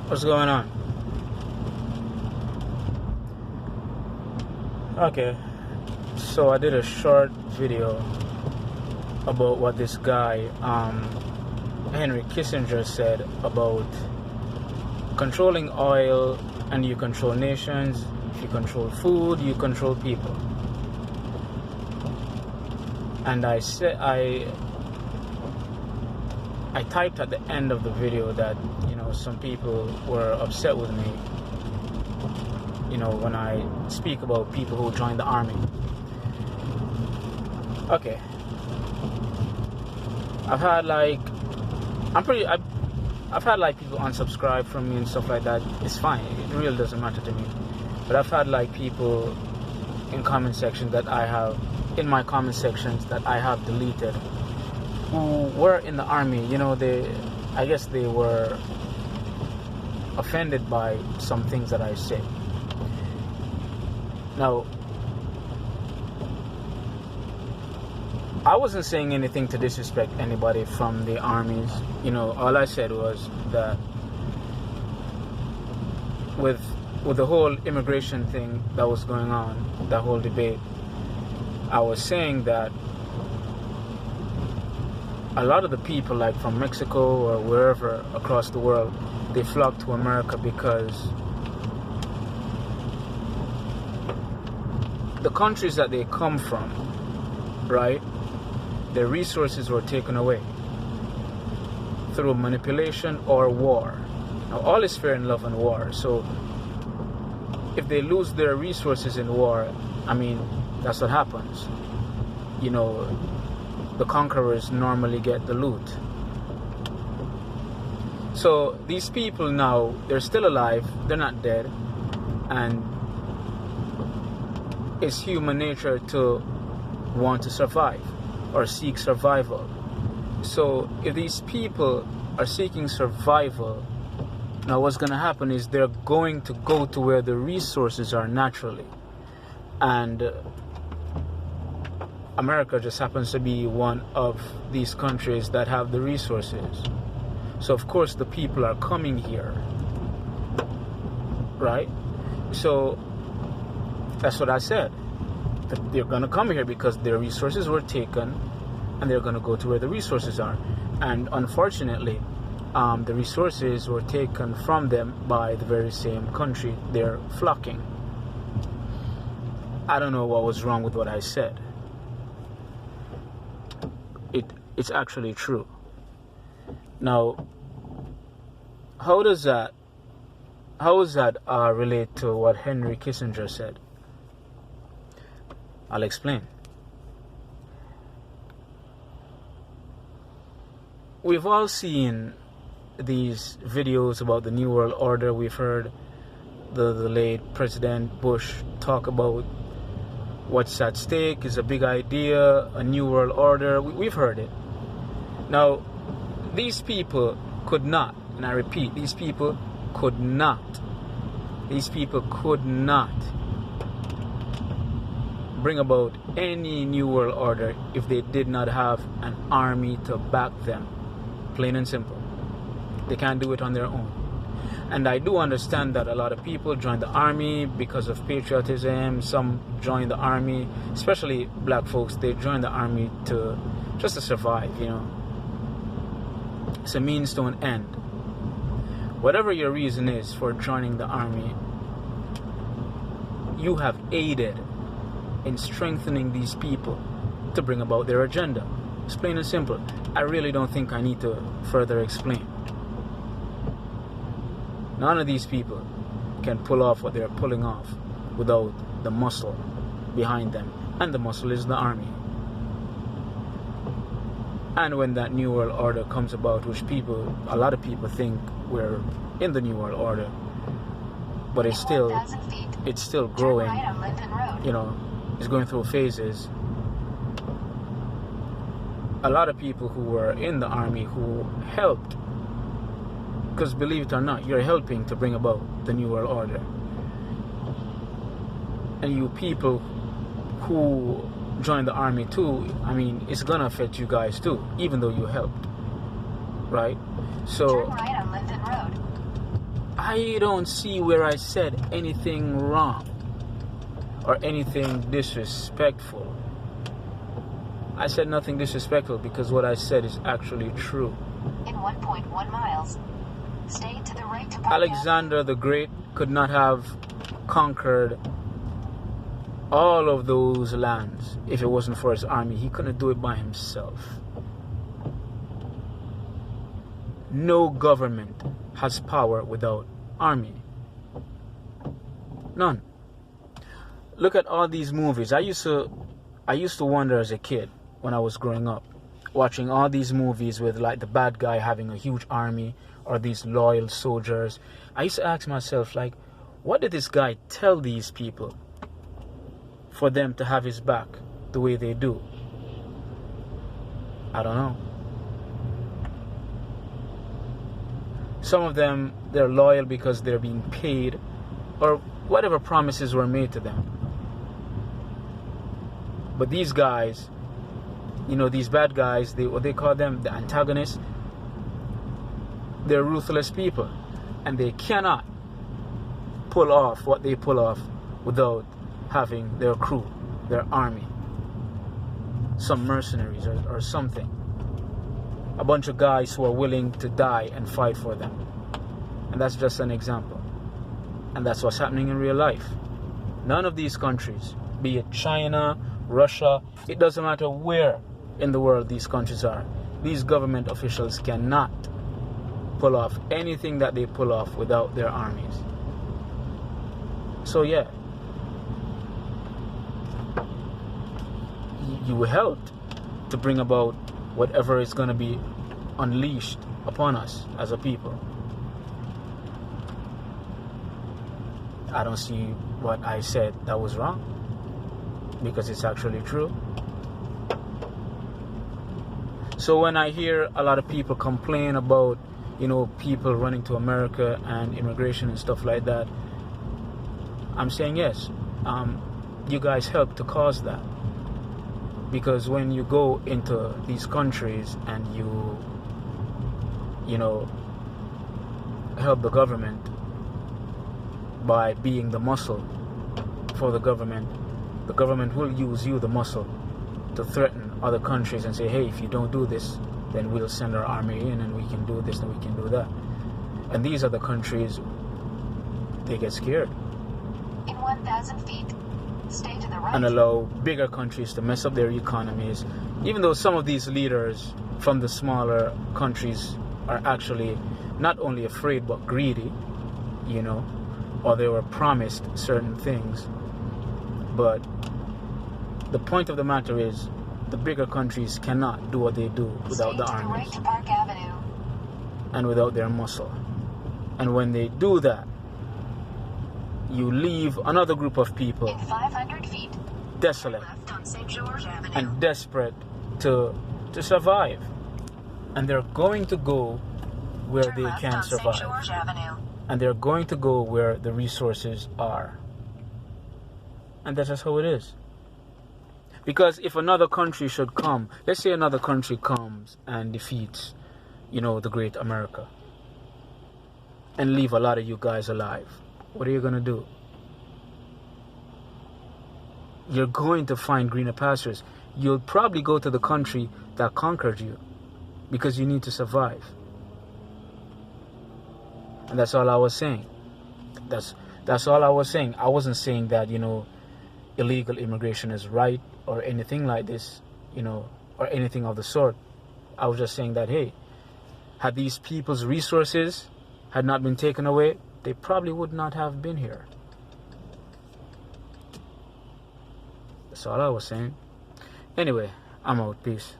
What's going on? Okay, so I did a short video about what this guy, Henry Kissinger, said about controlling oil, and you control nations. If you control food, you control people. And I said, I typed at the end of the video that, some people were upset with me, when I speak about people who joined the army. Okay. I've had people unsubscribe from me and stuff like that. It's fine. It really doesn't matter to me. But I've had people in comment sections that I have, in my comment sections that I have deleted, who were in the army. I guess they were offended by some things that I say. Now, I wasn't saying anything to disrespect anybody from the armies. All I said was that with the whole immigration thing that was going on, the whole debate, I was saying that a lot of the people, from Mexico or wherever across the world, they flock to America because the countries that they come from, right, their resources were taken away through manipulation or war. Now, all is fair in love and war. So if they lose their resources in war, that's what happens. The conquerors normally get the loot. So these people now, they're still alive, they're not dead, and it's human nature to want to survive or seek survival. So if these people are seeking survival, now what's going to happen is they're going to go to where the resources are naturally. And America just happens to be one of these countries that have the resources. So of course the people are coming here, right? So that's what I said. That they're going to come here because their resources were taken, and they're going to go to where the resources are. And unfortunately, the resources were taken from them by the very same country they're flocking. I don't know what was wrong with what I said. It's actually true. Now, how does that relate to what Henry Kissinger said? I'll explain. We've all seen these videos about the New World Order. We've heard the late President Bush talk about what's at stake is a big idea, a New World Order. We've heard it. Now, these people could not, and I repeat, these people could not bring about any New World Order if they did not have an army to back them. Plain and simple. They can't do it on their own. And I do understand that a lot of people join the army because of patriotism. Some join the army, especially black folks, they join the army just to survive, It's a means to an end. Whatever your reason is for joining the army, you have aided in strengthening these people to bring about their agenda. It's plain and simple. I really don't think I need to further explain. None of these people can pull off what they're pulling off without the muscle behind them. And the muscle is the army. And when that New World Order comes about, which a lot of people think we're in the New World Order, but it's still growing, it's going through phases. A lot of people who were in the army who helped, because believe it or not, you're helping to bring about the New World Order. And you people who join the army too, it's gonna affect you guys too, even though you helped, right? So turn right on Linden Road. I don't see where I said anything wrong or anything disrespectful. I said nothing disrespectful because what I said is actually true. In 1.1 miles, stay to the right to Park Alexander the Great could not have conquered all of those lands if it wasn't for his army. He couldn't do it by himself. No government has power without army. None. Look at all these movies. I used to wonder as a kid when I was growing up, watching all these movies with like the bad guy having a huge army or these loyal soldiers. I used to ask myself, like, what did this guy tell these people for them to have his back the way they do? I don't know. Some of them, they're loyal because they're being paid or whatever promises were made to them. But these guys, you know, these bad guys, what they call them, the antagonists, they're ruthless people. And they cannot pull off what they pull off without having their crew, their army, some mercenaries or something. A bunch of guys who are willing to die and fight for them. And that's just an example. And that's what's happening in real life. None of these countries, be it China, Russia, it doesn't matter where in the world these countries are, these government officials cannot pull off anything that they pull off without their armies. So yeah, you helped to bring about whatever is going to be unleashed upon us as a people. I don't see what I said that was wrong, because it's actually true. So when I hear a lot of people complain about, you know, people running to America and immigration and stuff like that, I'm saying yes, you guys helped to cause that. Because when you go into these countries and you know, help the government by being the muscle for the government will use you, the muscle, to threaten other countries and say, hey, if you don't do this, then we'll send our army in and we can do this and we can do that. And these are the countries, they get scared. In 1,000 feet, stay to the right. And allow bigger countries to mess up their economies. Even though some of these leaders from the smaller countries are actually not only afraid but greedy, you know, or they were promised certain things. But the point of the matter is, the bigger countries cannot do what they do without the armies right to Park Avenue. and without their muscle. And when they do that, you leave another group of people in 500 feet, desolate left on St. George Avenue. and desperate to survive. And they're going to go where Turn they left can on St. survive. George Avenue. And they're going to go where the resources are. And that's just how it is. Because if another country should come, let's say another country comes and defeats, you know, the great America, and leave a lot of you guys alive, what are you going to do? You're going to find greener pastures. You'll probably go to the country that conquered you, because you need to survive. And that's all I was saying. That's all I was saying. I wasn't saying that, you know, illegal immigration is right or anything like this, you know, or anything of the sort. I was just saying that, hey, had these people's resources had not been taken away, they probably would not have been here. That's all I was saying. Anyway, I'm out. Peace.